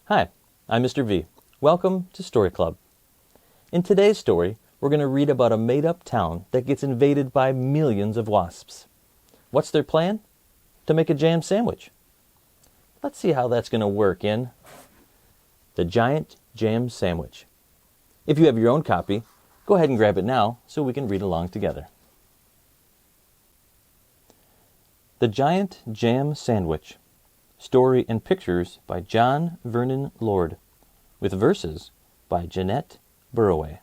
Hi, I'm Mr. V. Welcome to Story Club. In today's story, we're going to read about a made-up town that gets invaded by millions of wasps. What's their plan? To make a jam sandwich. Let's see how that's going to work in The Giant Jam Sandwich. If you have your own copy, go ahead and grab it now so we can read along together. The Giant Jam Sandwich. Story and pictures by John Vernon Lord, with verses by Jeanette Burroway.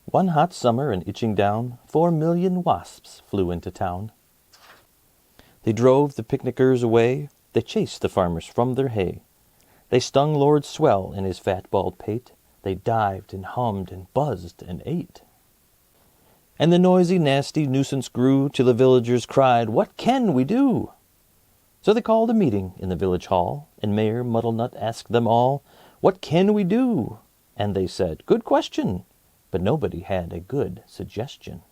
One hot summer in Itchingdown, 4 million wasps flew into town. They drove the picnickers away, they chased the farmers from their hay. They stung Lord Swell in his fat bald pate, they dived and hummed and buzzed and ate. And the noisy, nasty nuisance grew till the villagers cried, "What can we do?" So they called a meeting in the village hall, and Mayor Muddlenut asked them all, "What can we do?" And they said, "Good question," but nobody had a good suggestion.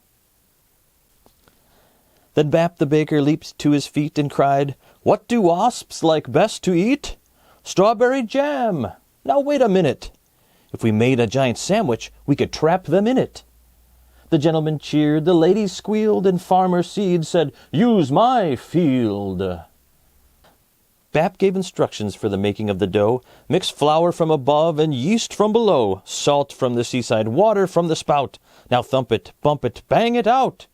Then Bap the baker leaped to his feet and cried, "What do wasps like best to eat? Strawberry jam! Now wait a minute. If we made a giant sandwich, we could trap them in it." The gentlemen cheered, the ladies squealed, and Farmer Seed said, "Use my field." Bap gave instructions for the making of the dough. Mix flour from above and yeast from below, salt from the seaside, water from the spout. Now thump it, bump it, bang it out.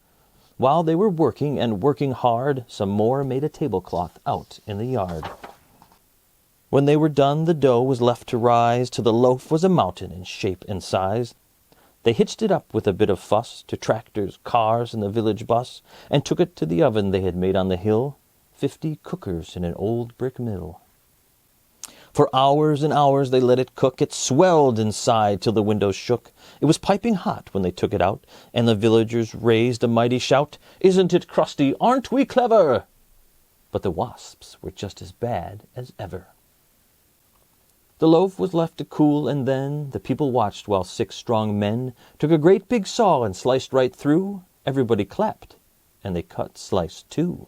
While they were working and working hard, some more made a tablecloth out in the yard. When they were done, the dough was left to rise till the loaf was a mountain in shape and size. They hitched it up with a bit of fuss to tractors, cars, and the village bus, and took it to the oven they had made on the hill, 50 cookers in an old brick mill. For hours and hours they let it cook. It swelled inside till the windows shook. It was piping hot when they took it out, and the villagers raised a mighty shout, "Isn't it crusty? Aren't we clever?" But the wasps were just as bad as ever. The loaf was left to cool, and then the people watched while 6 strong men took a great big saw and sliced right through. Everybody clapped, and they cut slice too.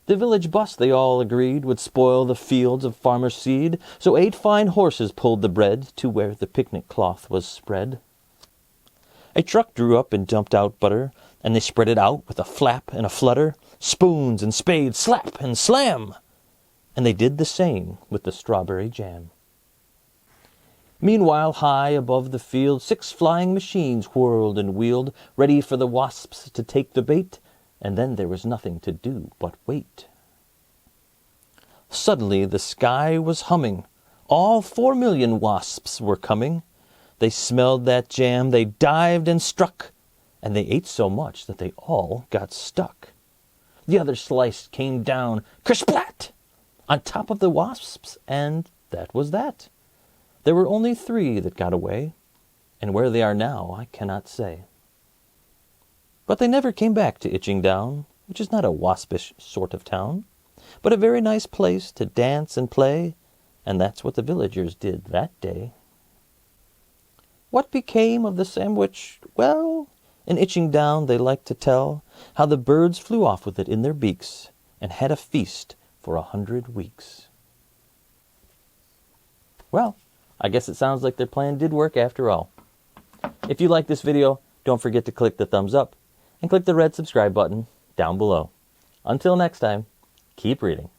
The village bus, they all agreed, would spoil the fields of Farmer Seed, so 8 fine horses pulled the bread to where the picnic cloth was spread. A truck drew up and dumped out butter, and they spread it out with a flap and a flutter, spoons and spades, slap and slam. And they did the same with the strawberry jam. Meanwhile, high above the field, 6 flying machines whirled and wheeled, ready for the wasps to take the bait, and then there was nothing to do but wait. Suddenly the sky was humming. All 4 million wasps were coming. They smelled that jam, they dived and struck, and they ate so much that they all got stuck. The other slice came down, kersplat, on top of the wasps, and that was that. There were only 3 that got away, and where they are now I cannot say. But they never came back to Itchingdown, which is not a waspish sort of town, but a very nice place to dance and play, and that's what the villagers did that day. What became of the sandwich? Well, in Itchingdown they like to tell how the birds flew off with it in their beaks and had a feast for 100 weeks. Well, I guess it sounds like their plan did work after all. If you like this video, don't forget to click the thumbs up and click the red subscribe button down below. Until next time, keep reading.